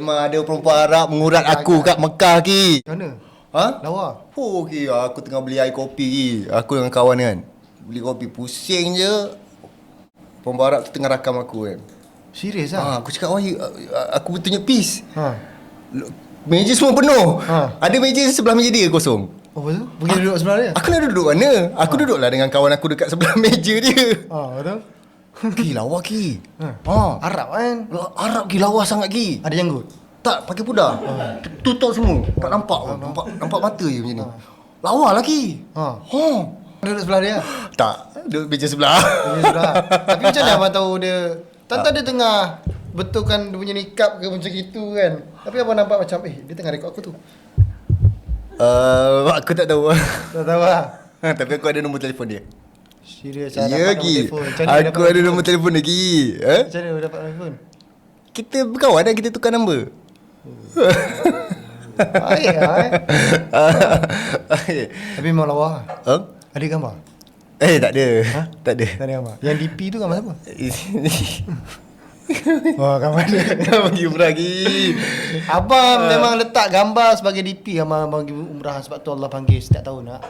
memang ada perempuan Arab mengurat aku kat Mekah ki. Macam mana? Ha? Lawa? Ki, aku tengah beli air kopi ki. Aku dengan kawan kan. Beli kopi pusing je. Perempuan Arab tu tengah rakam aku kan. Serius lah? Aku cakap, aku bertanya peace. Meja semua penuh. Ada meja sebelah meja dia kosong. Oh betul? Pergi duduk sebelah dia? Aku nak duduk mana? Aku duduklah dengan kawan aku dekat sebelah meja dia. Betul? Ki, lawa ki. Arab kan? Arab ki, lawa sangat ki. Ada janggut? Tak, pakai pudar. Tutup semua. Tak nampak. Nampak mata je macam ni. Lawa lah ki. Duduk sebelah dia? Tak, duduk meja sebelah. Meja sebelah. Tapi macam mana abang tahu dia? Tak dia tengah betulkan dia punya nikap ke macam itu kan? Tapi abang nampak macam dia tengah rekod aku tu. Aku tak tahu. Tak tahu lah. Tapi aku ada nombor telefon dia. Serius Ya dapat ki. nombor telefon. Aku ada nombor telefon dia ki. Macam mana dapat telefon? Kita berkawan dan kita tukar nombor. Baik lah Tapi memang lawa. Ada gambar? Tak ada. Tak ada. Tak ada gambar. Yang DP tu gambar siapa? Gambar dia. Pergi umrah lagi. Abang memang letak gambar sebagai DP. Abang pergi umrah sebab tu Allah panggil setiap tahun nak.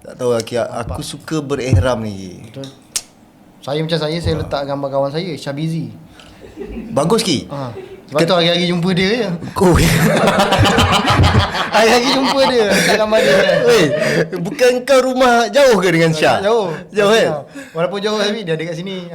Tak tahu lagi. Aku suka berihram ni. Betul. Saya macam saya letak gambar kawan saya Syabizi. Bagus ki. Sebab tu hari-hari jumpa dia je. Hari-hari jumpa dia, letak gambar dia. Bukan kau rumah jauh ke dengan Syah? Jauh Jauh kan? Walaupun jauh tapi dia ada kat sini.